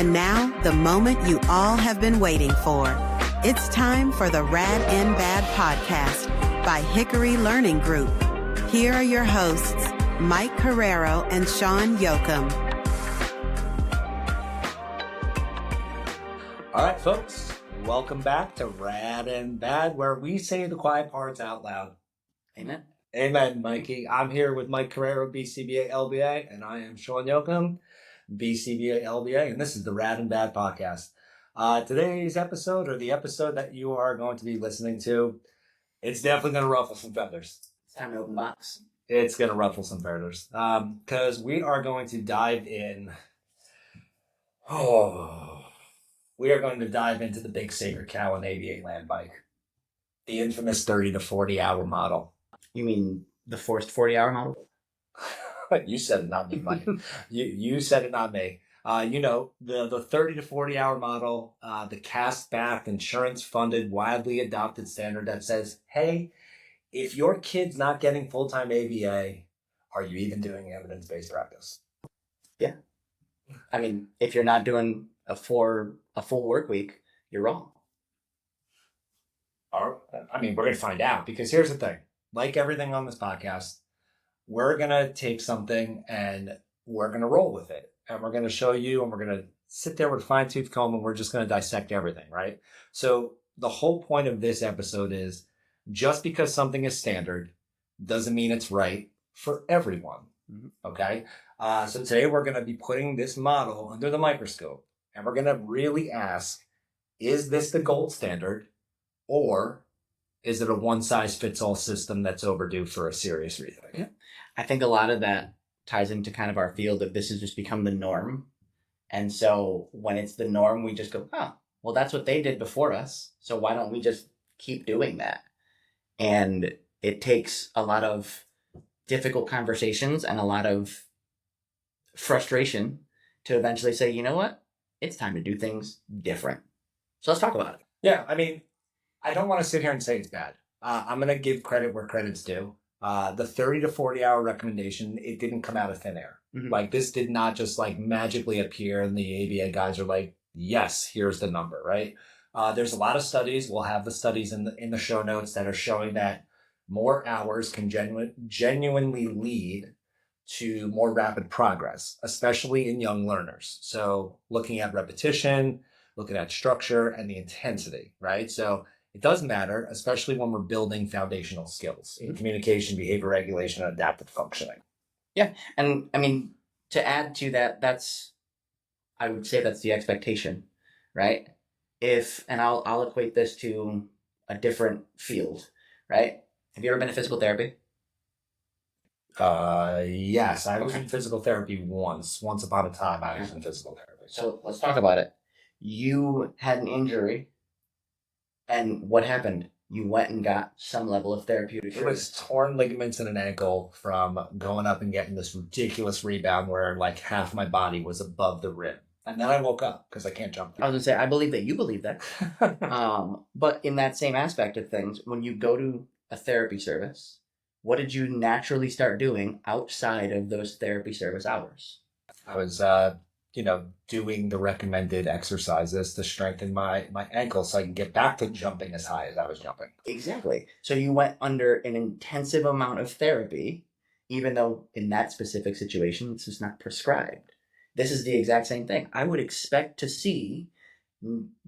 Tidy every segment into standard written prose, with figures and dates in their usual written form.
And now, the moment you all have been waiting for. It's time for the Rad and Bad podcast by Hickory Learning Group. Here are your hosts, Mike Carrero and Sean Yocum. All right, folks, welcome back to Rad and Bad, where we say the quiet parts out loud. Amen. Amen, Mikey. I'm here with Mike Carrero, BCBA LBA, and I am Sean Yocum, BCBA LBA, and this is the Rad and Bad podcast. Today's episode, or the episode that you are going to be listening to, it's definitely going to ruffle some feathers. It's time to open the box. It's going to ruffle some feathers, because we are going to dive in. We are going to dive into the big sacred cow and ABA land bike, the infamous 30 to 40 hour model. You mean the forced 40-hour model? You said it, not me, Mike. you said it, not me. The 30 to 40 hour model, the cast-backed, insurance-funded, widely adopted standard that says, hey, if your kid's not getting full-time ABA, are you even doing evidence-based practice? Yeah. I mean, if you're not doing a full work week, you're wrong. We're going to find out, because here's the thing. Like everything on this podcast, we're going to take something and we're going to roll with it. And we're going to show you, and we're going to sit there with a fine-tooth comb, and we're just going to dissect everything, right? So the whole point of this episode is, just because something is standard doesn't mean it's right for everyone, okay? So today we're going to be putting this model under the microscope, and we're going to really ask, is this the gold standard, or is it a one-size-fits-all system that's overdue for a serious rethink? Yeah. I think a lot of that ties into kind of our field of this has just become the norm. And so when it's the norm, we just go, oh, well, that's what they did before us. So why don't we just keep doing that? And it takes a lot of difficult conversations and a lot of frustration to eventually say, you know what? It's time to do things different. So let's talk about it. Yeah, I don't want to sit here and say it's bad. I'm going to give credit where credit's due. The 30 to 40 hour recommendation, it didn't come out of thin air. Mm-hmm. Like, this did not just magically appear and the ABA guys are like, yes, here's the number, right? There's a lot of studies. We'll have the studies in the show notes that are showing that more hours can genuinely lead to more rapid progress, especially in young learners. So looking at repetition, looking at structure and the intensity, right? So it does matter, especially when we're building foundational skills in communication, behavior regulation, and adaptive functioning. Yeah. And to add to that, I would say that's the expectation, right? And I'll equate this to a different field, right? Have you ever been to physical therapy? Yes, I was in physical therapy once upon a time. I was in physical therapy. So let's talk about it. You had an injury. And what happened? You went and got some level of therapeutic. It was torn ligaments in an ankle from going up and getting this ridiculous rebound where half my body was above the rim. And then I woke up because I can't jump. I was going to say, I believe that you believe that. But in that same aspect of things, when you go to a therapy service, what did you naturally start doing outside of those therapy service hours? I was doing the recommended exercises to strengthen my ankle so I can get back to jumping as high as I was jumping. Exactly. So you went under an intensive amount of therapy, even though in that specific situation, this is not prescribed. This is the exact same thing. I would expect to see,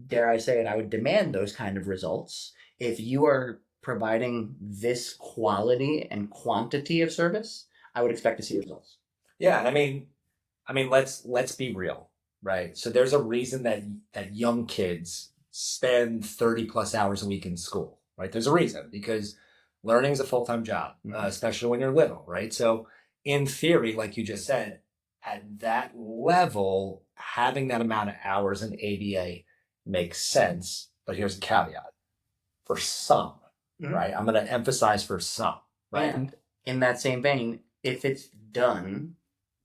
dare I say it, I would demand those kind of results. If you are providing this quality and quantity of service, I would expect to see results. Yeah, let's be real, right? So there's a reason that young kids spend 30 plus hours a week in school, right? There's a reason, because learning is a full-time job, especially when you're little, right? So in theory, like you just said, at that level, having that amount of hours in ABA makes sense. But here's a caveat. For some, right? I'm going to emphasize for some, right? And in that same vein, if it's done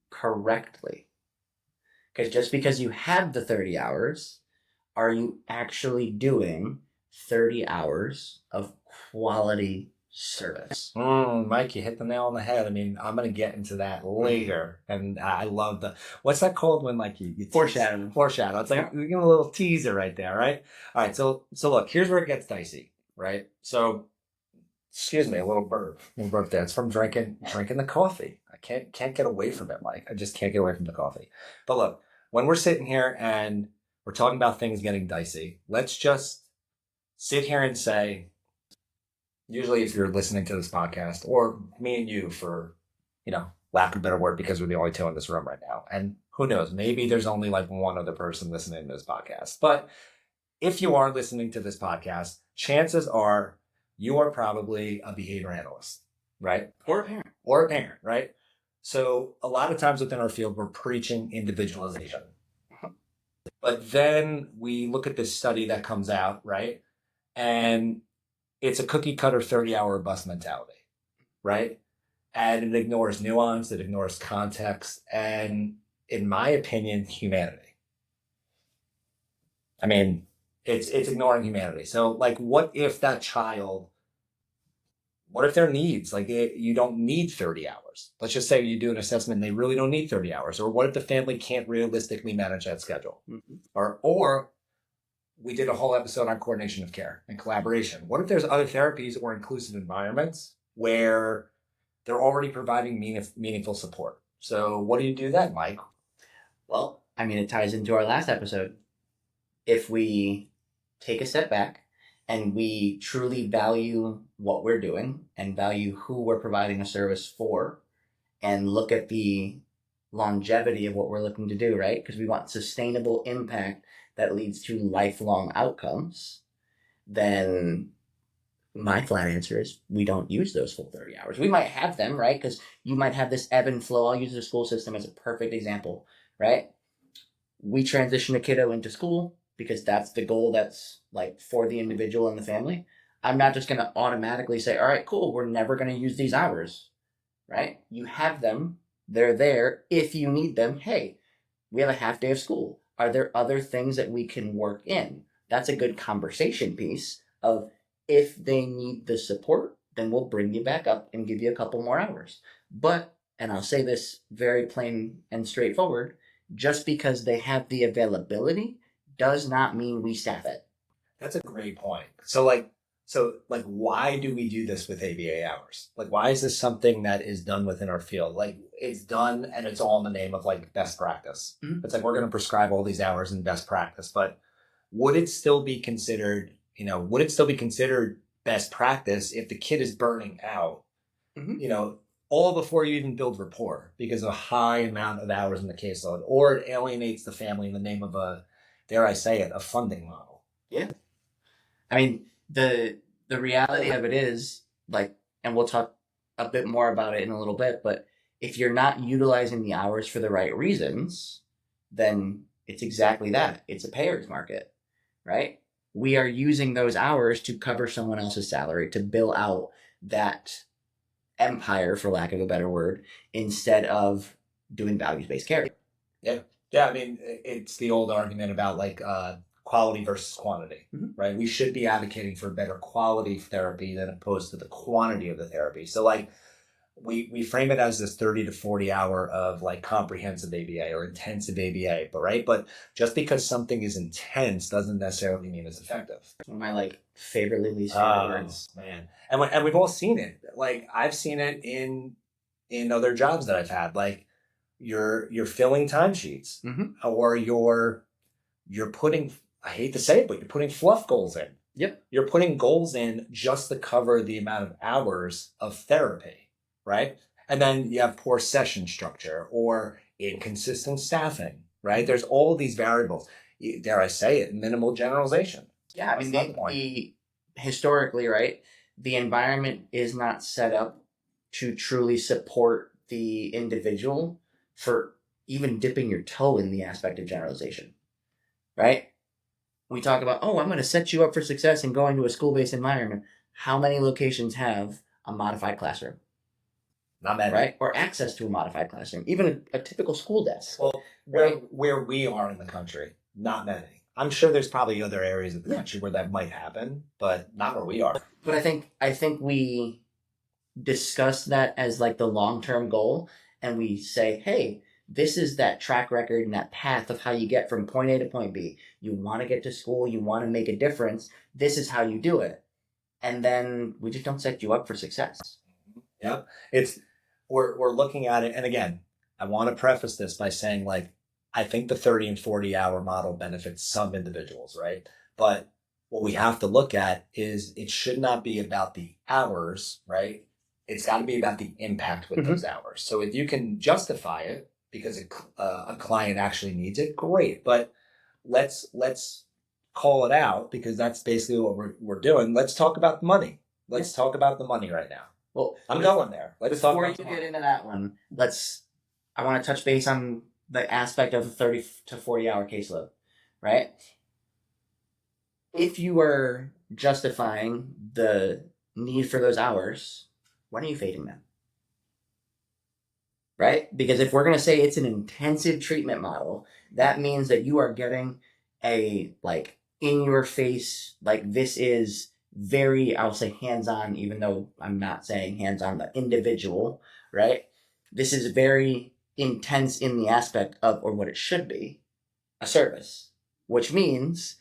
correctly, because just because you have the 30 hours, are you actually doing 30 hours of quality service. Mike, you hit the nail on the head. I mean, I'm going to get into that later. And I love what's that called when like you Foreshadowing. Foreshadow. It's like, you give a little teaser right there, right? All right. So look, here's where it gets dicey, right? So, excuse me, a little burp there. It's from drinking the coffee. I can't get away from it, Mike. I just can't get away from the coffee. But look, when we're sitting here and we're talking about things getting dicey, let's just sit here and say, usually if you're listening to this podcast, or me and you for, lack of a better word, because we're the only two in this room right now. And who knows, maybe there's only like one other person listening to this podcast. But if you are listening to this podcast, chances are you are probably a behavior analyst, right? Or a parent. Right? So a lot of times within our field, we're preaching individualization. But then we look at this study that comes out, right? And it's a cookie cutter 30-hour bus mentality, right? And it ignores nuance, it ignores context, and in my opinion, humanity. I mean, it's ignoring humanity. So like, what if their needs, like you don't need 30 hours. Let's just say you do an assessment and they really don't need 30 hours. Or what if the family can't realistically manage that schedule? Mm-hmm. Or we did a whole episode on coordination of care and collaboration. What if there's other therapies or inclusive environments where they're already providing meaningful support? So what do you do then, Mike? Well, I mean, it ties into our last episode. If we take a step back and we truly value what we're doing and value who we're providing a service for, and look at the longevity of what we're looking to do, right? Because we want sustainable impact that leads to lifelong outcomes, then my flat answer is we don't use those full 30 hours. We might have them, right? Because you might have this ebb and flow. I'll use the school system as a perfect example, right? We transition a kiddo into school because that's the goal that's like for the individual and the family. I'm not just going to automatically say, all right, cool, we're never going to use these hours, right? You have them. They're there. If you need them, hey, we have a half day of school. Are there other things that we can work in? That's a good conversation piece of, if they need the support, then we'll bring you back up and give you a couple more hours. But, and I'll say this very plain and straightforward, just because they have the availability does not mean we staff it. That's a great point. So why do we do this with ABA hours? Like, why is this something that is done within our field? Like, it's done and it's all in the name of like best practice. Mm-hmm. It's like, we're going to prescribe all these hours in best practice, but would it still be considered best practice if the kid is burning out, mm-hmm. All before you even build rapport because of a high amount of hours in the caseload, or it alienates the family in the name of dare I say it, a funding model? Yeah. I mean, the reality of it is, like, and we'll talk a bit more about it in a little bit, but if you're not utilizing the hours for the right reasons, then it's exactly that. It's a payer's market, right? We are using those hours to cover someone else's salary, to bill out that empire, for lack of a better word, instead of doing values-based care. Yeah. Yeah. I mean, it's the old argument about like quality versus quantity, mm-hmm. right? We should be advocating for better quality therapy than opposed to the quantity of the therapy. So like we frame it as this 30 to 40 hour of like comprehensive ABA or intensive ABA, but just because something is intense doesn't necessarily mean it's effective. One of my favorite least favorite words, man. And we've all seen it. Like, I've seen it in other jobs that I've had. Like, you're filling timesheets, mm-hmm. or you're putting, I hate to say it, but you're putting fluff goals in. Yep. You're putting goals in just to cover the amount of hours of therapy, right? And then you have poor session structure or inconsistent staffing, right? There's all these variables. Dare I say it, minimal generalization. Yeah, I mean, historically, right, the environment is not set up to truly support the individual for even dipping your toe in the aspect of generalization, right? We talk about, I'm going to set you up for success and going to a school-based environment. How many locations have a modified classroom? Not many. Right? Or access to a modified classroom. Even a typical school desk. Well, where we are in the country, not many. I'm sure there's probably other areas of the country where that might happen, but not where we are. But I think we discuss that as like the long-term goal, and we say, hey, this is that track record and that path of how you get from point A to point B. You want to get to school, you want to make a difference, this is how you do it. And then we just don't set you up for success. Yeah. We're looking at it, and again, I want to preface this by saying, like, I think the 30 and 40 hour model benefits some individuals, right? But what we have to look at is it should not be about the hours, right? It's got to be about the impact with those hours. So if you can justify it because a client actually needs it, great. But let's call it out, because that's basically what we're doing. Let's talk about the money. Let's talk about the money right now. Well, I'm going there. Let's talk about before you get into that one, I want to touch base on the aspect of the 30 to 40 hour caseload, right? If you are justifying the need for those hours, when are you fading them? Right? Because if we're going to say it's an intensive treatment model, that means that you are getting a, like, in your face, like, this is very, I'll say hands-on, even though I'm not saying hands-on, the individual, right? This is very intense in the aspect of, or what it should be, a service, which means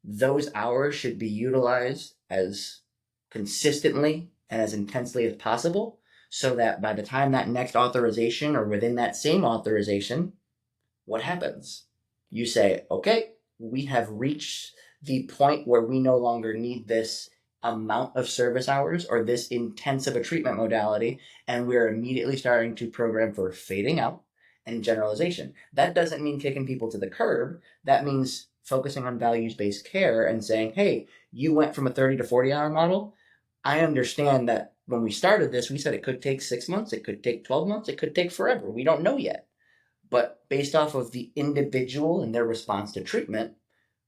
those hours should be utilized as consistently and as intensely as possible, so that by the time that next authorization or within that same authorization, what happens? You say, okay, we have reached the point where we no longer need this amount of service hours or this intense of a treatment modality, and we're immediately starting to program for fading out and generalization. That doesn't mean kicking people to the curb. That means focusing on values-based care and saying, hey, you went from a 30 to 40 hour model. I understand that when we started this, we said it could take 6 months, it could take 12 months, it could take forever. We don't know yet. But based off of the individual and their response to treatment,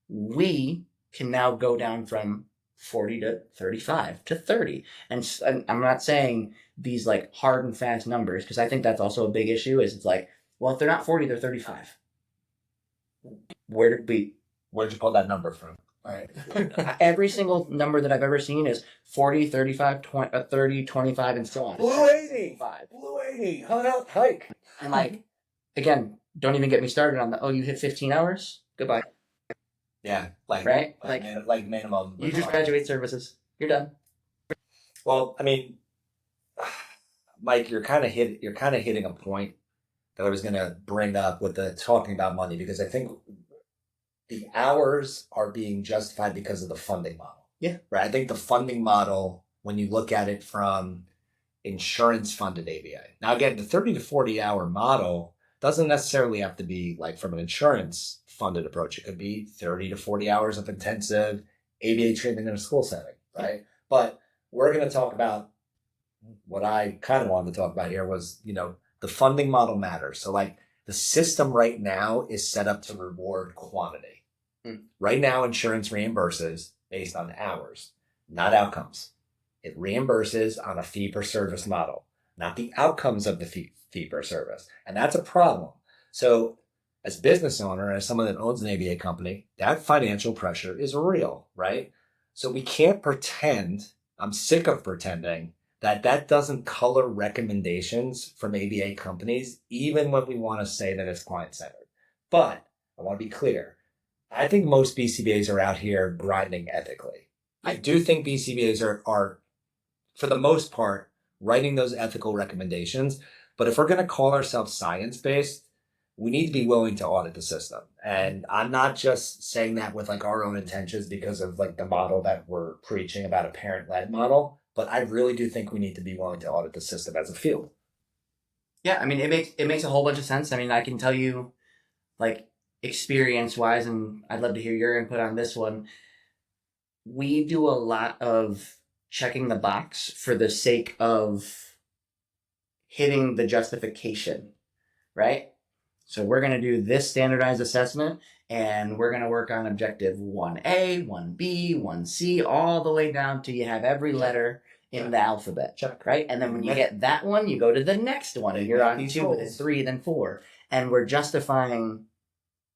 we can now go down from 40 to 35 to 30. And I'm not saying these like hard and fast numbers, because I think that's also a big issue, is it's like, well, if they're not 40, they're 35. Where'd you pull that number from? Right. Every single number that I've ever seen is 40, 35, 20, 30, 25, and so on. Blue 80. Blue 80. Hike. And like, again, don't even get me started on you hit 15 hours? Goodbye. Yeah. Right? Like minimum. You just graduate services. You're done. Well, I mean, Mike, you're kind of hitting a point that I was going to bring up with the talking about money, because I think the hours are being justified because of the funding model. Yeah. Right. I think the funding model, when you look at it from insurance funded ABA. Now, again, the 30 to 40 hour model doesn't necessarily have to be like from an insurance funded approach. It could be 30 to 40 hours of intensive ABA treatment in a school setting. Right. Yeah. But we're going to talk about what I kind of wanted to talk about here was, the funding model matters. So like the system right now is set up to reward quantity. Right now, insurance reimburses based on hours, not outcomes. It reimburses on a fee per service model, not the outcomes of the fee per service. And that's a problem. So as a business owner, as someone that owns an ABA company, that financial pressure is real, right? So we can't pretend, I'm sick of pretending, that doesn't color recommendations from ABA companies, even when we want to say that it's client-centered. But I want to be clear. I think most BCBAs are out here grinding ethically. I do think BCBAs are, for the most part, writing those ethical recommendations. But if we're going to call ourselves science-based, we need to be willing to audit the system. And I'm not just saying that with like our own intentions because of like the model that we're preaching about, a parent-led model. But I really do think we need to be willing to audit the system as a field. Yeah, I mean, it makes a whole bunch of sense. I mean, I can tell you, like, experience-wise, and I'd love to hear your input on this one. We do a lot of checking the box for the sake of hitting the justification, right? So we're going to do this standardized assessment, and we're going to work on objective 1A, 1B, 1C, all the way down to you have every letter in the alphabet, right? And then when you get that one, you go to the next one, and you're on 2, then 3, then 4. And we're justifying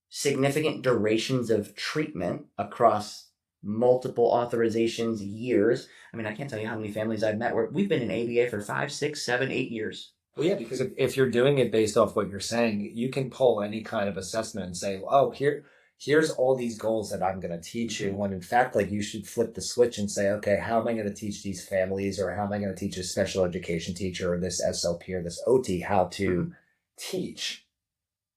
significant durations of treatment across multiple authorizations, years. I mean, I can't tell you how many families I've met where we've been in ABA for 5, 6, 7, 8 years. Well, yeah, because if you're doing it based off what you're saying, you can pull any kind of assessment and say, oh, here's all these goals that I'm going to teach you. When in fact, like, you should flip the switch and say, okay, how am I going to teach these families, or how am I going to teach a special education teacher or this SLP or this OT how to teach,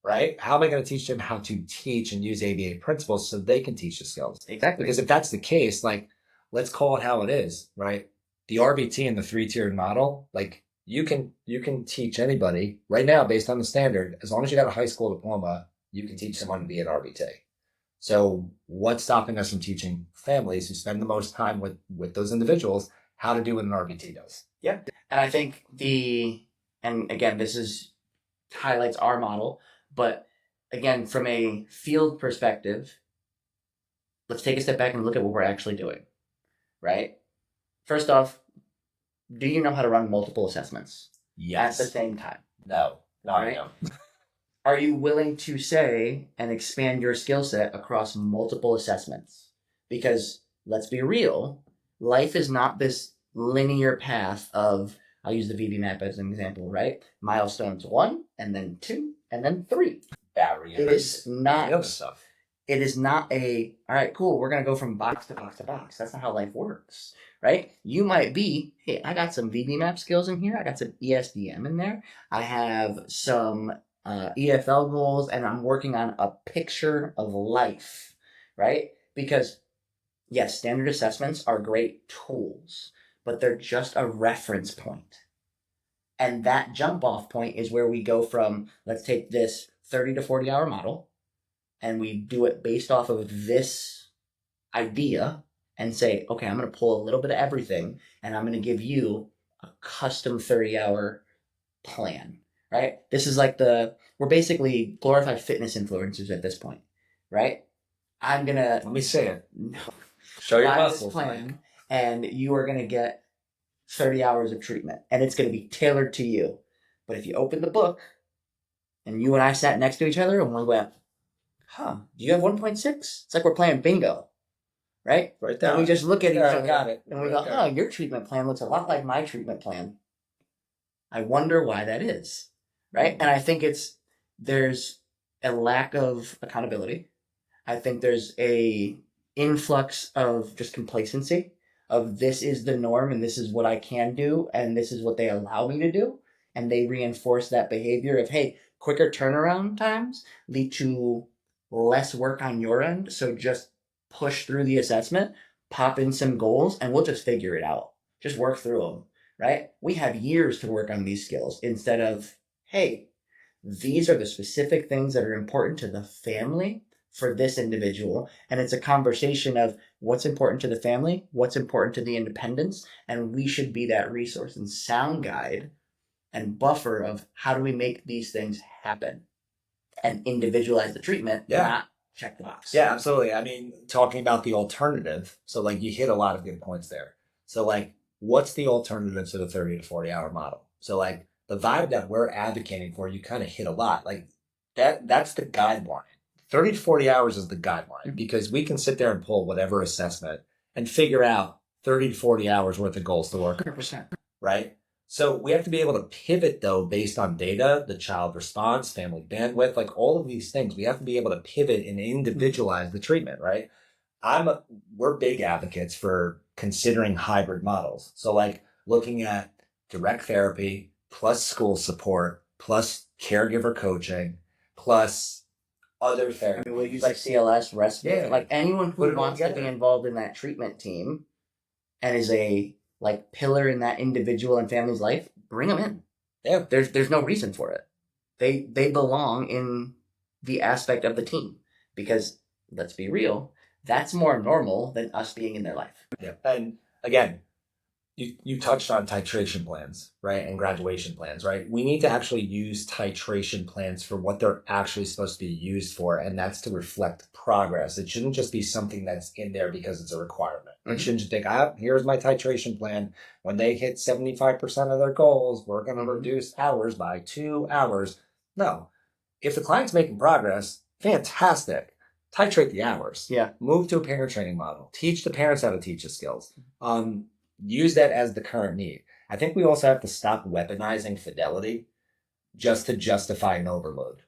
right? How am I going to teach them how to teach and use ABA principles so they can teach the skills? Exactly. Because if that's the case, like, let's call it how it is, right? The RBT and the 3-tiered model, like, you can teach anybody right now based on the standard. As long as you got a high school diploma, you can teach someone to be an RBT. So what's stopping us from teaching families who spend the most time with those individuals how to do what an RBT does? Yeah. And I think and again, highlights our model, but again, from a field perspective, let's take a step back and look at what we're actually doing, right? First off, do you know how to run multiple assessments? Yes. At the same time? No, Right? I don't. Are you willing to say and expand your skill set across multiple assessments? Because let's be real, life is not this linear path of, I'll use the VB map as an example, right? Milestones 1, and then 2, and then 3. Barriers. It is not the other stuff. It is not all right, cool, we're going to go from box to box to box. That's not how life works, right? You might be, hey, I got some VB map skills in here. I got some ESDM in there. I have some EFL goals, and I'm working on a picture of life, right? Because, yes, standard assessments are great tools, but they're just a reference point. And that jump off point is where we go from, let's take this 30 to 40 hour model, and we do it based off of this idea and say, okay, I'm going to pull a little bit of everything, and I'm going to give you a custom 30-hour plan, right? This is like we're basically glorified fitness influencers at this point, right? I'm going to... Let me say it. No. Show your muscles. Plan, and you are going to get 30 hours of treatment, and it's going to be tailored to you. But if you open the book, and you and I sat next to each other, and we went, do you have 1.6? It's like we're playing bingo, right? Right there. And we just look at each other, got it. And we go, your treatment plan looks a lot like my treatment plan. I wonder why that is, right? And I think there's a lack of accountability. I think there's a influx of just complacency of, this is the norm and this is what I can do and this is what they allow me to do. And they reinforce that behavior of, hey, quicker turnaround times lead to less work on your end. So just push through the assessment, pop in some goals, and we'll just figure it out. Just work through them, right? We have years to work on these skills instead of, hey, these are the specific things that are important to the family for this individual. And it's a conversation of what's important to the family, what's important to the independents, and we should be that resource and sound guide and buffer of how do we make these things happen and individualize the treatment, not check the box. Yeah, absolutely. I mean, talking about the alternative, so like you hit a lot of good points there. So like, what's the alternative to the 30 to 40 hour model? So like the vibe that we're advocating for, you kind of hit a lot. Like that's the guideline. 30 to 40 hours is the guideline, because we can sit there and pull whatever assessment and figure out 30 to 40 hours worth of goals to work. 100%. Right? So we have to be able to pivot, though, based on data, the child response, family bandwidth, like all of these things. We have to be able to pivot and individualize the treatment, right? We're big advocates for considering hybrid models. So like looking at direct therapy plus school support plus caregiver coaching plus other therapy. I mean, we'll use like CLS, respite, like anyone who wants to be involved in that treatment team and is a pillar in that individual and family's life, bring them in. Yeah. There's no reason for it. They belong in the aspect of the team, because let's be real, that's more normal than us being in their life. Yeah. And again, you touched on titration plans, right? And graduation plans, right? We need to actually use titration plans for what they're actually supposed to be used for. And that's to reflect progress. It shouldn't just be something that's in there because it's a requirement. Mm-hmm. You shouldn't just think, here's my titration plan. When they hit 75% of their goals, we're going to reduce hours by 2 hours. No. If the client's making progress, Fantastic. Titrate the hours. Yeah. Move to a parent training model. Teach the parents how to teach the skills. Use that as the current need. I think we also have to stop weaponizing fidelity just to justify an overload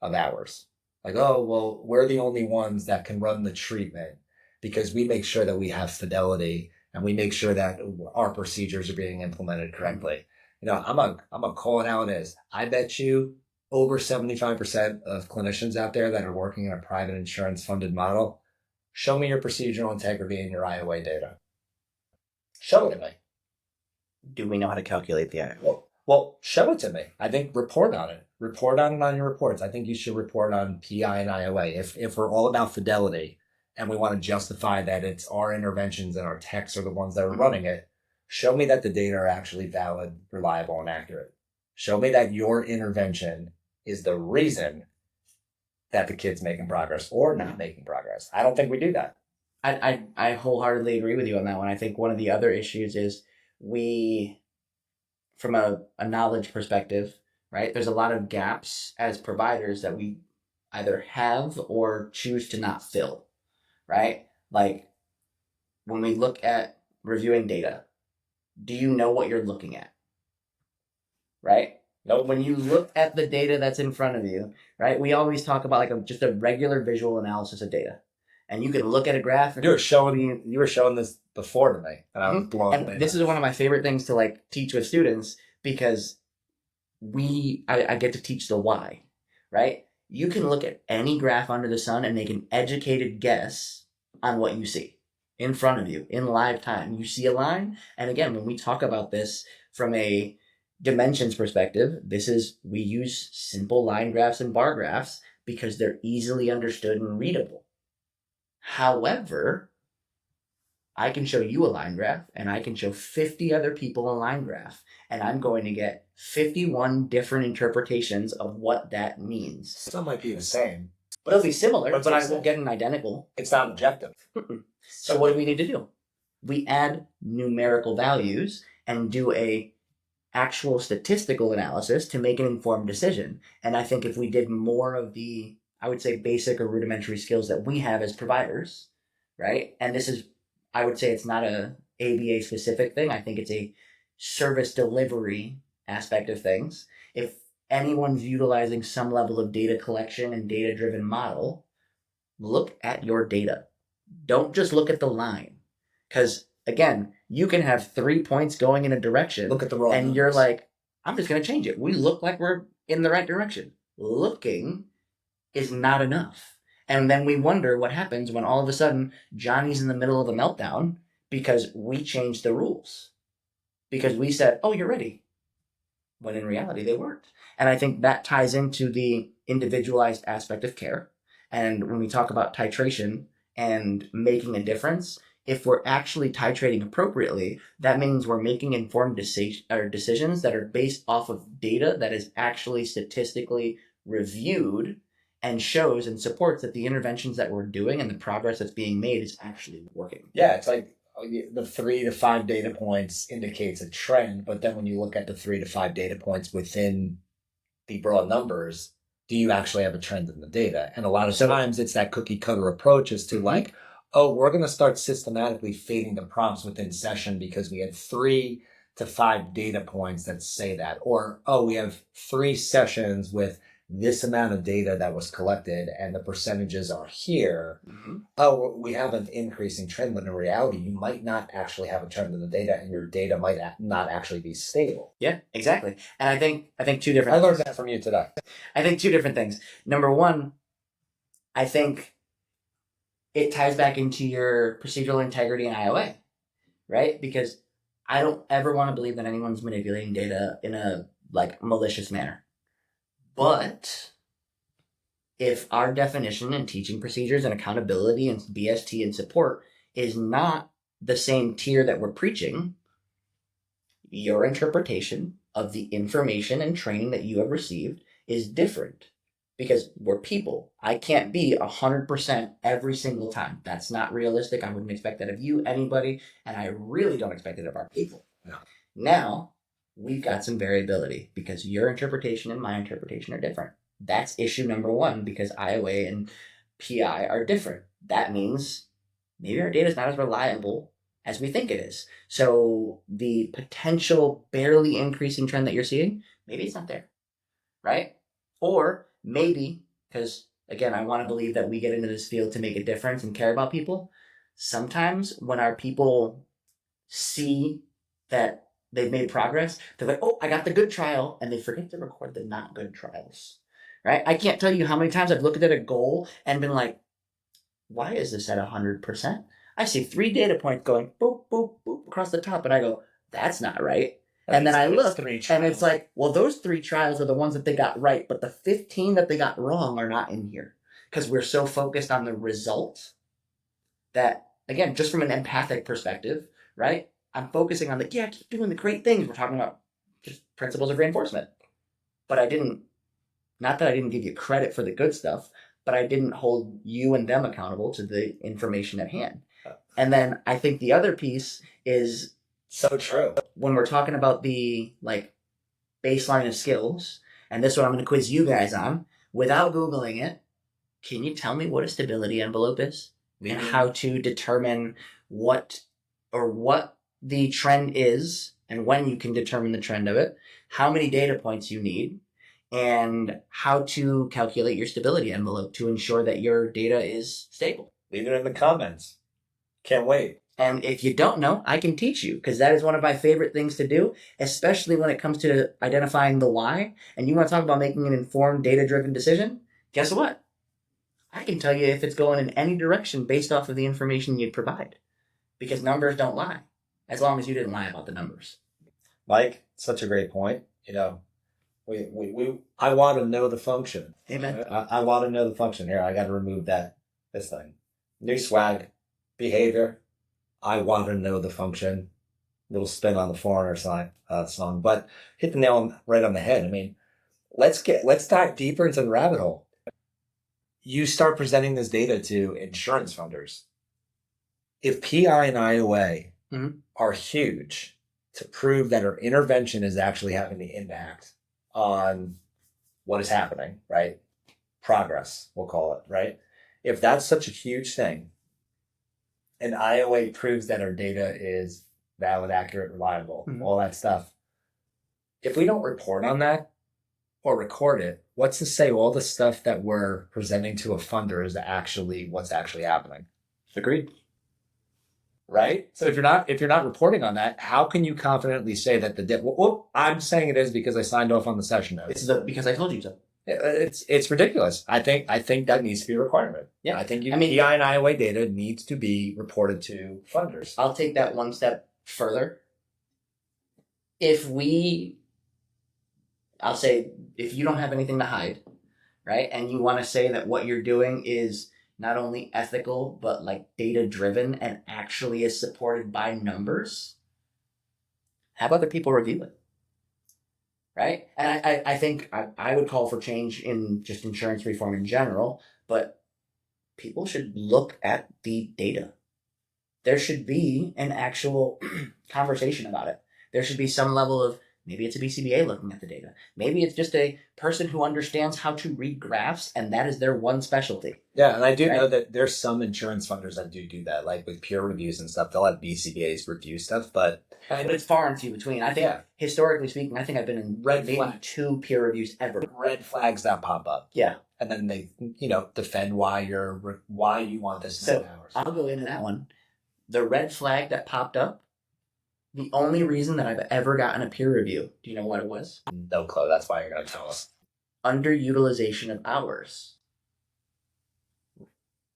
of hours. Like, oh, well, we're the only ones that can run the treatment because we make sure that we have fidelity and we make sure that our procedures are being implemented correctly. I'm gonna call it how it is. I bet you over 75% of clinicians out there that are working in a private insurance funded model, show me your procedural integrity and your IOA data. Show it to me. Do we know how to calculate the IOA? Well, show it to me. I think report on it. Report on it on your reports. I think you should report on PI and IOA. If we're all about fidelity and we want to justify that it's our interventions and our techs are the ones that are running it, show me that the data are actually valid, reliable, and accurate. Show me that your intervention is the reason that the kid's making progress or not making progress. I don't think we do that. I wholeheartedly agree with you on that one. I think one of the other issues is we, from a knowledge perspective, right, there's a lot of gaps as providers that we either have or choose to not fill, right? Like when we look at reviewing data, do you know what you're looking at? Right? Nope. When you look at the data that's in front of you, right, we always talk about like just a regular visual analysis of data. And you can look at a graph. You were showing this before to me, and I was blown away. And this is one of my favorite things to like teach with students because I get to teach the why, right? You can look at any graph under the sun and make an educated guess on what you see in front of you in live time. You see a line, and again, when we talk about this from a dimensions perspective, we use simple line graphs and bar graphs because they're easily understood and readable. However, I can show you a line graph and I can show 50 other people a line graph, and I'm going to get 51 different interpretations of what that means. Some might be the same, but it'll be similar, but I won't get an identical. It's not objective. So what do we need to do? We add numerical values and do a actual statistical analysis to make an informed decision. And I think if we did more of the, I would say, basic or rudimentary skills that we have as providers, right? And this is, I would say it's not a ABA specific thing. I think it's a service delivery aspect of things. If anyone's utilizing some level of data collection and data-driven model, look at your data. Don't just look at the line. Because, again, you can have 3 points going in a direction. Look at the wrong and numbers. You're like, I'm just going to change it. We look like we're in the right direction. Looking is not enough. And then we wonder what happens when all of a sudden Johnny's in the middle of a meltdown because we changed the rules. Because we said, oh, you're ready. When in reality, they weren't. And I think that ties into the individualized aspect of care. And when we talk about titration and making a difference, if we're actually titrating appropriately, that means we're making informed decisions that are based off of data that is actually statistically reviewed and shows and supports that the interventions that we're doing and the progress that's being made is actually working. Yeah, it's like the 3 to 5 data points indicates a trend, but then when you look at the 3 to 5 data points within the broad numbers, do you actually have a trend in the data? And a lot of times it's that cookie cutter approach as to like, oh, we're going to start systematically fading the prompts within session because we had 3 to 5 data points that say that. Or, oh, we have 3 sessions with this amount of data that was collected and the percentages are here. Mm-hmm. Oh, we have an increasing trend, but in reality, you might not actually have a trend in the data and your data might not actually be stable. Yeah, exactly. And I think 2 different I learned that from you today. I think 2 different things. Number one, I think it ties back into your procedural integrity and IOA, right? Because I don't ever want to believe that anyone's manipulating data in a malicious manner. But if our definition and teaching procedures and accountability and BST and support is not the same tier that we're preaching, your interpretation of the information and training that you have received is different. Because we're people. I can't be 100% every single time. That's not realistic. I wouldn't expect that of you, anybody, and I really don't expect it of our people. No. Now, we've got some variability because your interpretation and my interpretation are different. That's issue number one, because IOA and PI are different. That means maybe our data is not as reliable as we think it is. So the potential barely increasing trend that you're seeing, maybe it's not there, right? Or maybe, because again, I want to believe that we get into this field to make a difference and care about people. Sometimes when our people see that they've made progress, they're like, oh, I got the good trial, and they forget to record the not good trials, right? I can't tell you how many times I've looked at a goal and been like, why is this at 100%? I see 3 data points going boop, boop, boop across the top, and I go, that's not right. And then I look, and it's like, well, those 3 trials are the ones that they got right, but the 15 that they got wrong are not in here. Because we're so focused on the result that, again, just from an empathic perspective, right? I'm focusing on keep doing the great things. We're talking about just principles of reinforcement. But not that I didn't give you credit for the good stuff, but I didn't hold you and them accountable to the information at hand. And then I think the other piece is so true. When we're talking about the baseline of skills, and this is what I'm going to quiz you guys on, without Googling it, can you tell me what a stability envelope is? And how to determine what the trend is, and when you can determine the trend of it, how many data points you need, and how to calculate your stability envelope to ensure that your data is stable. Leave it in the comments. Can't wait. And if you don't know, I can teach you, because that is one of my favorite things to do, especially when it comes to identifying the why. And you want to talk about making an informed, data-driven decision? Guess what? I can tell you if it's going in any direction based off of the information you provide, because numbers don't lie, as long as you didn't lie about the numbers. Mike, such a great point. I want to know the function. Amen. I want to know the function. Here, I got to remove this thing. New swag, behavior. I want to know the function. Little spin on the foreigner song, but hit the nail right on the head. I mean, let's dive deeper into the rabbit hole. You start presenting this data to insurance funders. If PI and IOA are huge to prove that our intervention is actually having the impact on what is happening, right? Progress, we'll call it, right? If that's such a huge thing, and IOA proves that our data is valid, accurate, reliable, all that stuff, if we don't report on that or record it, what's to say all the stuff that we're presenting to a funder is actually what's actually happening? Agreed. Right? So if you're not reporting on that, how can you confidently say that I'm saying it is because I signed off on the session notes. It's because I told you so. It's ridiculous. I think that needs to be a requirement. Yeah. I think PI and IOA data needs to be reported to funders. I'll take that one step further. I'll say, if you don't have anything to hide, right, and you want to say that what you're doing is not only ethical, but data driven and actually is supported by numbers, have other people review it. Right? And I think I would call for change in just insurance reform in general, but people should look at the data. There should be an actual conversation about it. There should be some level of, maybe it's a BCBA looking at the data. Maybe it's just a person who understands how to read graphs, and that is their one specialty. Yeah, and I do know that there's some insurance funders that do that, like with peer reviews and stuff. They'll have BCBAs review stuff, but it's far and few between. I think, historically speaking, I've been in maybe 2 peer reviews ever. Red flags that pop up. Yeah. And then they, defend why you want this. So I'll go into that one. The red flag that popped up, the only reason that I've ever gotten a peer review, do you know what it was? No clue. That's why you're going to tell us. Underutilization of hours.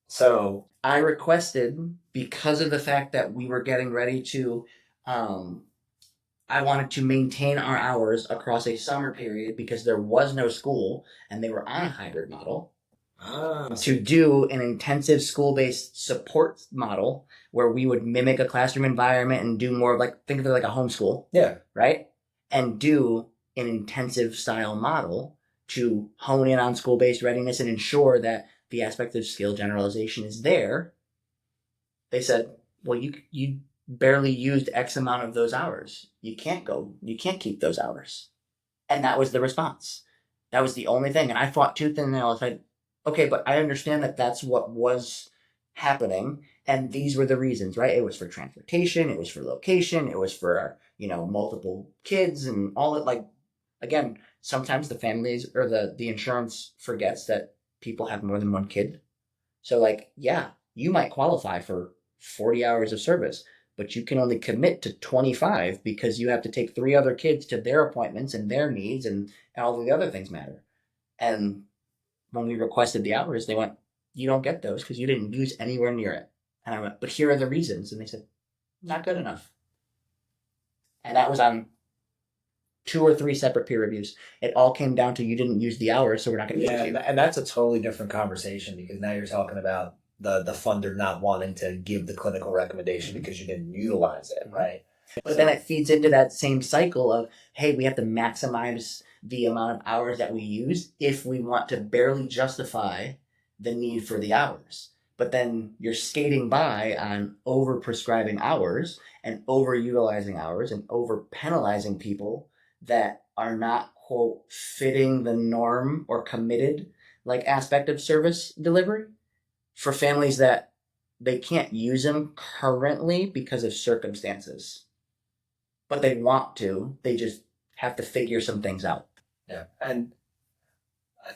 So I requested, because of the fact that we were getting ready to, I wanted to maintain our hours across a summer period because there was no school and they were on a hybrid model. To do an intensive school-based support model where we would mimic a classroom environment and do more of think of it like a homeschool. Yeah. Right? And do an intensive style model to hone in on school-based readiness and ensure that the aspect of skill generalization is there. They said, well, you barely used X amount of those hours. You can't keep those hours. And that was the response. That was the only thing. And I fought tooth and nail. I said, okay, but I understand that that's what was happening. And these were the reasons, right? It was for transportation. It was for location. It was for, multiple kids and all it. Like, again, sometimes the families or the insurance forgets that people have more than one kid. So, like, yeah, you might qualify for 40 hours of service, but you can only commit to 25 because you have to take 3 other kids to their appointments and their needs, and all the other things matter. And when we requested the hours, they went, you don't get those because you didn't use anywhere near it. And I went, but here are the reasons. And they said, not good enough. And that was on 2 or 3 separate peer reviews. It all came down to you didn't use the hours, so we're not going to use you. And that's a totally different conversation because now you're talking about the funder not wanting to give the clinical recommendation because you didn't utilize it, right? But then it feeds into that same cycle of, hey, we have to maximize the amount of hours that we use if we want to barely justify the need for the hours. But then you're skating by on over-prescribing hours and over-utilizing hours and over-penalizing people that are not, quote, fitting the norm or committed, like, aspect of service delivery for families that they can't use them currently because of circumstances. But they want to. They just have to figure some things out. Yeah, and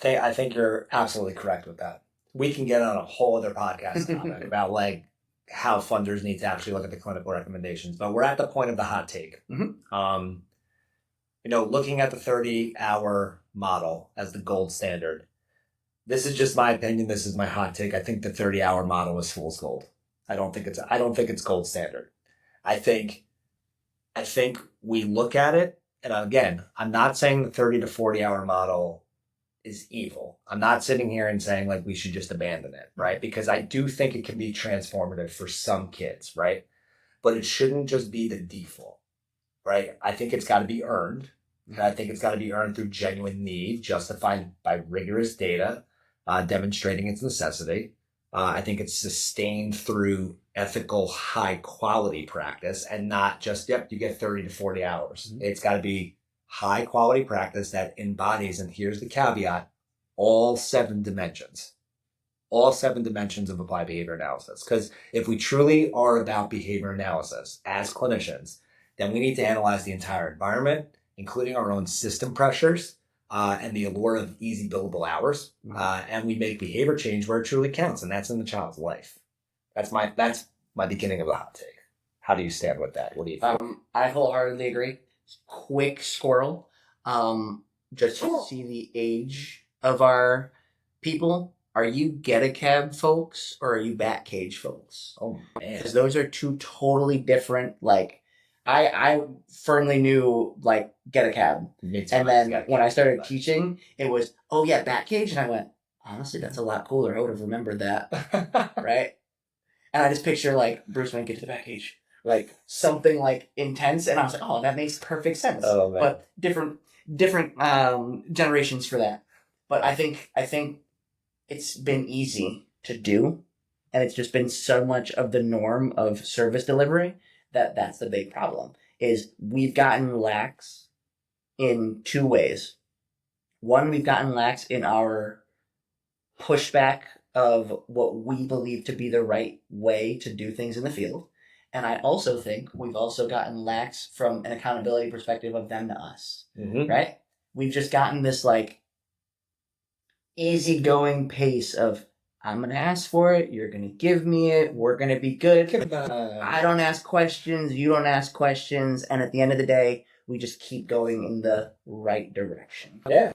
I think you're absolutely correct with that. We can get on a whole other podcast topic about like how funders need to actually look at the clinical recommendations. But we're at the point of the hot take. Mm-hmm. Looking at the 30-hour model as the gold standard. This is just my opinion. This is my hot take. I think the 30-hour model is fool's gold. I don't think it's gold standard. I think we look at it, and again, I'm not saying the 30 to 40-hour model is evil. I'm not sitting here and saying like we should just abandon it, right? Because I do think it can be transformative for some kids, right? But it shouldn't just be the default, right? I think it's got to be earned. And I think it's got to be earned through genuine need, justified by rigorous data, demonstrating its necessity. I think it's sustained through ethical, high-quality practice and not just, you get 30 to 40 hours. Mm-hmm. It's got to be high-quality practice that embodies, and here's the caveat, all 7 dimensions. All 7 dimensions of applied behavior analysis. Because if we truly are about behavior analysis as clinicians, then we need to analyze the entire environment, including our own system pressures, and the allure of easy billable hours. And we make behavior change where it truly counts, and that's in the child's life. That's my beginning of the hot take. How do you stand with that? What do you think? I wholeheartedly agree. Quick squirrel. Just to see the age of our people. Are you get a cab folks or are you back cage folks? Oh man. Because those are 2 totally different, like, I firmly knew, like, get a cab. And then when I started teaching, it was, oh yeah, back cage. And I went, honestly, that's a lot cooler. I would have remembered that. Right? And I just picture, like, Bruce Wayne get to the back cage. Like, something, like, intense. And I was like, oh, that makes perfect sense. Oh, man. But different generations for that. But I think it's been easy to do. And it's just been so much of the norm of service delivery that's the big problem, is we've gotten lax in 2 ways. One, we've gotten lax in our pushback of what we believe to be the right way to do things in the field. And I also think we've also gotten lax from an accountability perspective of them to us, right? We've just gotten this, like, easygoing pace of, I'm going to ask for it, you're going to give me it, we're going to be good. I don't ask questions, you don't ask questions, and at the end of the day, we just keep going in the right direction. Yeah.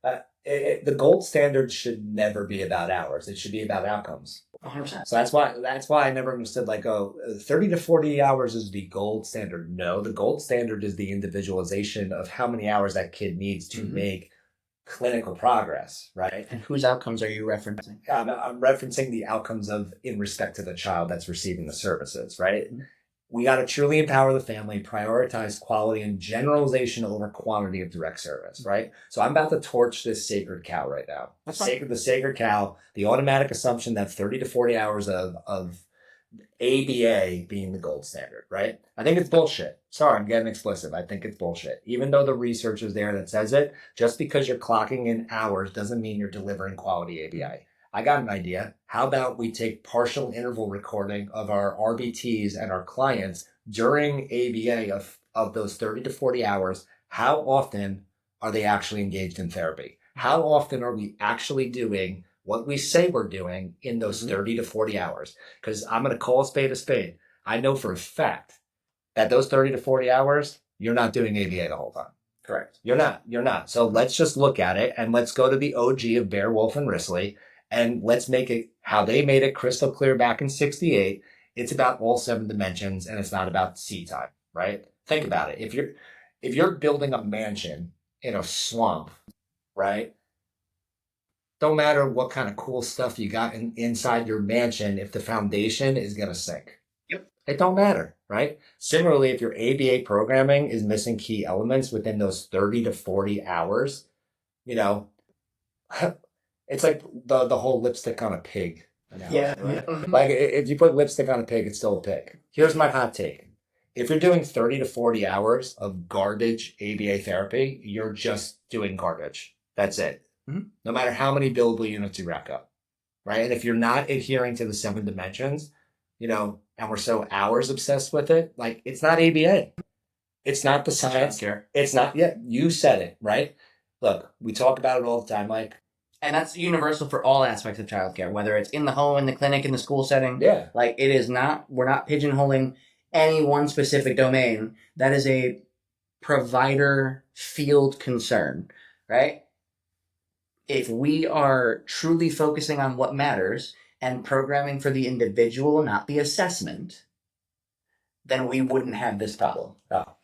The gold standard should never be about hours. It should be about outcomes. 100%. So that's why I never understood, like, 30 to 40 hours is the gold standard. No, the gold standard is the individualization of how many hours that kid needs to make clinical progress, right? And whose outcomes are you referencing? I'm referencing the outcomes in respect to the child that's receiving the services, right? We got to truly empower the family, prioritize quality and generalization over quantity of direct service, right? So I'm about to torch this sacred cow right now. The sacred cow, the automatic assumption that 30 to 40 hours of ABA being the gold standard, right? I think it's bullshit. Sorry, I'm getting explicit. I think it's bullshit. Even though the research is there that says it, just because you're clocking in hours doesn't mean you're delivering quality ABA. I got an idea. How about we take partial interval recording of our RBTs and our clients during ABA of those 30 to 40 hours? How often are they actually engaged in therapy? How often are we actually doing what we say we're doing in those 30 to 40 hours? Because I'm going to call a spade a spade. I know for a fact that those 30 to 40 hours, you're not doing ABA the whole time. Correct. You're not. So let's just look at it and let's go to the OG of Bear, Wolf, and Risley and let's make it how they made it crystal clear back in 68. It's about all 7 dimensions and it's not about seed time, right? Think about it. If you're building a mansion in a swamp, right? Don't matter what kind of cool stuff you got inside your mansion if the foundation is going to sink. Yep. It don't matter, right? Similarly, if your ABA programming is missing key elements within those 30 to 40 hours, you know, it's like the whole lipstick on a pig analogy, Yeah. right? Like if you put lipstick on a pig, it's still a pig. Here's my hot take. If you're doing 30 to 40 hours of garbage ABA therapy, you're just doing garbage. That's it. Mm-hmm. No matter how many billable units you rack up, right? And if you're not adhering to the 7 dimensions, you know, and we're so hours obsessed with it, like it's not ABA. It's not the science. It's not, yeah, you said it, right? Look, we talk about it all the time, Mike. And that's universal for all aspects of childcare, whether it's in the home, in the clinic, in the school setting. Yeah. Like it is not, we're not pigeonholing any one specific domain. That is a provider field concern, right? If we are truly focusing on what matters and programming for the individual, not the assessment, then we wouldn't have this problem. Oh,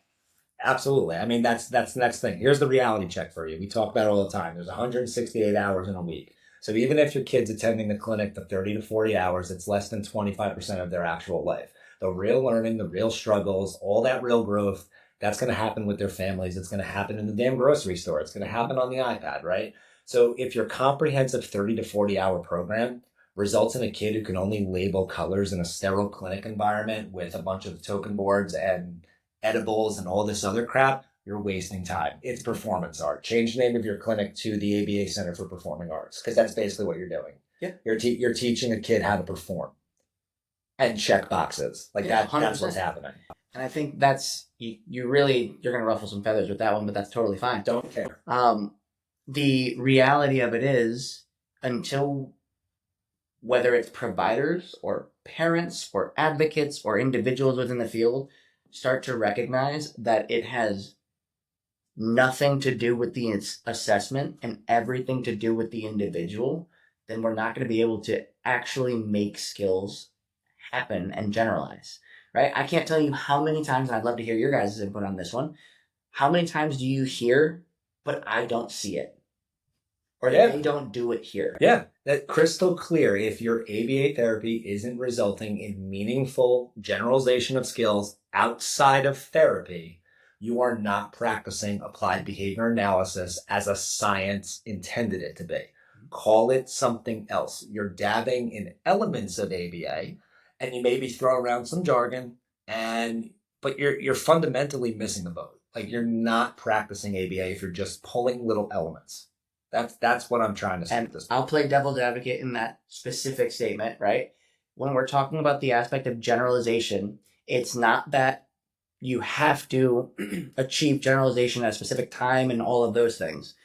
absolutely. I mean, that's the next thing. Here's the reality check for you. We talk about it all the time. There's 168 hours in a week. So even if your kid's attending the clinic the 30 to 40 hours, it's less than 25% of their actual life. The real learning, the real struggles, all that real growth, that's going to happen with their families. It's going to happen in the damn grocery store. It's going to happen on the iPad, right? So if your comprehensive 30 to 40 hour program results in a kid who can only label colors in a sterile clinic environment with a bunch of token boards and edibles and all this other crap, you're wasting time. It's performance art. Change the name of your clinic to the ABA Center for Performing Arts, because that's basically what you're doing. Yeah. You're teaching a kid how to perform and check boxes. Like Yeah, that's 100%. what's happening. And I think that's, you're going to ruffle some feathers with that one, but that's totally fine. Don't care. The reality of it is, until whether it's providers or parents or advocates or individuals within the field start to recognize that it has nothing to do with the assessment and everything to do with the individual, then we're not going to be able to actually make skills happen and generalize, right? I can't tell you how many times, and I'd love to hear your guys' input on this one, how many times do you hear, but I don't see it? Or they don't do it here. Yeah, that crystal clear. If your ABA therapy isn't resulting in meaningful generalization of skills outside of therapy, you are not practicing applied behavior analysis as a science intended it to be. Call it something else. You're dabbing in elements of ABA, and you maybe throw around some jargon, but you're fundamentally missing the boat. Like you're not practicing ABA if you're just pulling little elements. That's what I'm trying to say. And I'll play devil's advocate in that specific statement, right? When we're talking about the aspect of generalization, it's not that you have to achieve generalization at a specific time and all of those things.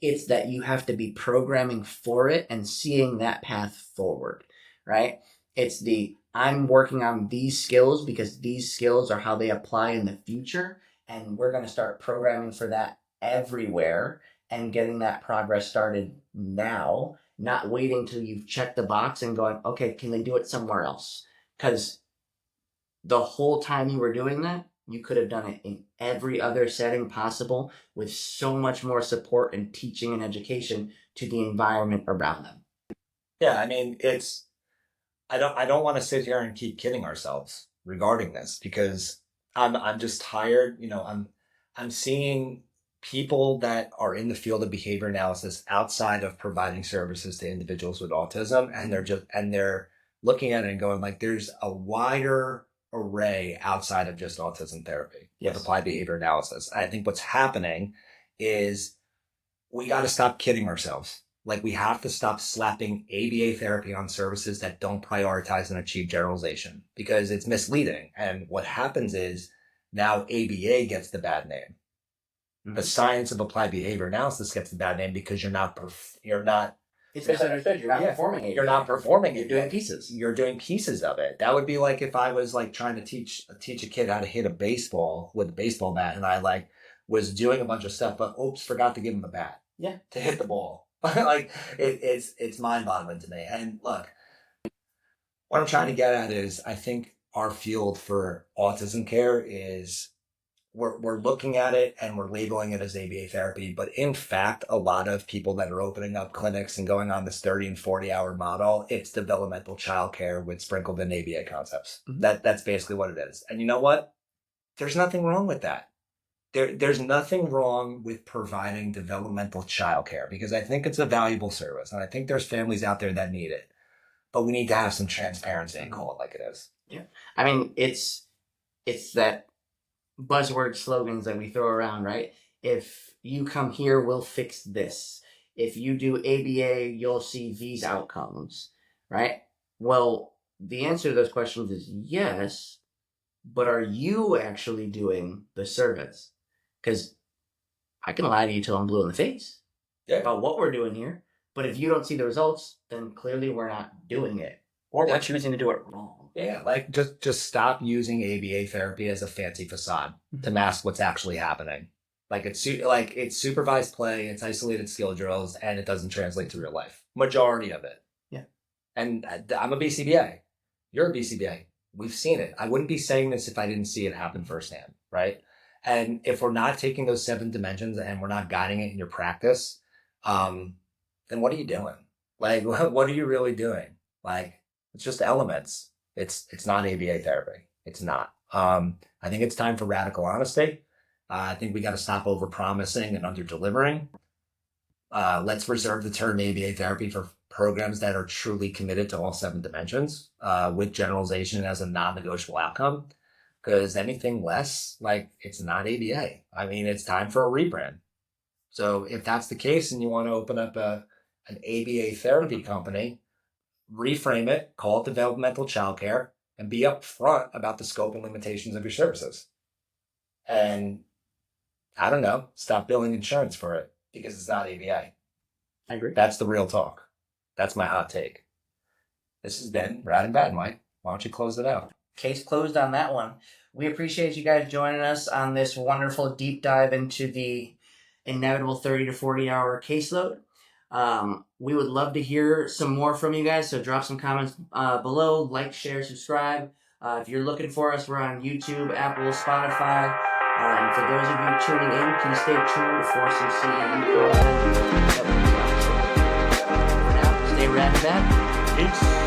It's that you have to be programming for it and seeing that path forward, right? It's I'm working on these skills because these skills are how they apply in the future, and we're going to start programming for that everywhere and getting that progress started now, not waiting till you've checked the box and going, okay, can they do it somewhere else? Because the whole time you were doing that, you could have done it in every other setting possible with so much more support and teaching and education to the environment around them. Yeah, I mean, I don't want to sit here and keep kidding ourselves regarding this, because I'm just tired. You know, I'm seeing people that are in the field of behavior analysis outside of providing services to individuals with autism, and they're looking at it and going like, there's a wider array outside of just autism therapy with applied behavior analysis. I think what's happening is we got to stop kidding ourselves. Like, we have to stop slapping ABA therapy on services that don't prioritize and achieve generalization, because it's misleading. And what happens is now ABA gets the bad name. Mm-hmm. The science of applied behavior analysis gets the bad name because you're not it's misunderstood. You're not performing it. You're not performing it. You're doing pieces. You're doing pieces of it. That would be like if I was like trying to teach a kid how to hit a baseball with a baseball bat, and I like was doing a bunch of stuff, but oops, forgot to give him a bat. Yeah. To hit the ball. Like it's mind-boggling to me. And look, what I'm trying to get at is, I think our field for autism care is we're looking at it and we're labeling it as ABA therapy, but in fact, a lot of people that are opening up clinics and going on this 30 and 40-hour model, it's developmental child care with sprinkled in ABA concepts. Mm-hmm. That's basically what it is. And you know what? There's nothing wrong with that. There's nothing wrong with providing developmental childcare, because I think it's a valuable service, and I think there's families out there that need it. But we need to have some transparency and call it like it is. Yeah, I mean, it's that buzzword slogans that we throw around, right? If you come here, we'll fix this. If you do ABA, you'll see these outcomes, right? Well, the answer to those questions is yes, but are you actually doing the service? Because I can lie to you till I'm blue in the face about what we're doing here. But if you don't see the results, then clearly we're not doing it. Or we're choosing to do it wrong. Yeah, like just stop using ABA therapy as a fancy facade to mask what's actually happening. Like it's supervised play, it's isolated skill drills, and it doesn't translate to real life. Majority of it. Yeah. And I'm a BCBA. You're a BCBA. We've seen it. I wouldn't be saying this if I didn't see it happen firsthand, right? And if we're not taking those 7 dimensions and we're not guiding it in your practice, then what are you doing? Like, what are you really doing? Like, it's just elements. It's not ABA therapy. It's not. I think it's time for radical honesty. I think we got to stop over-promising and under-delivering. Let's reserve the term ABA therapy for programs that are truly committed to all 7 dimensions, with generalization as a non-negotiable outcome. Because anything less, like, it's not ABA. I mean, it's time for a rebrand. So if that's the case and you want to open up an ABA therapy company, reframe it, call it developmental childcare, and be upfront about the scope and limitations of your services. And I don't know, stop billing insurance for it because it's not ABA. I agree. That's the real talk. That's my hot take. This has been Rad and Bad, Mike. Why don't you close it out? Case closed on that one. We appreciate you guys joining us on this wonderful deep dive into the inevitable 30 to 40 hour caseload. We would love to hear some more from you guys, so drop some comments below, like, share, subscribe. If you're looking for us, we're on YouTube, Apple, Spotify. And for those of you tuning in, please stay tuned for some CEU content. For now, stay rad and bad. Peace.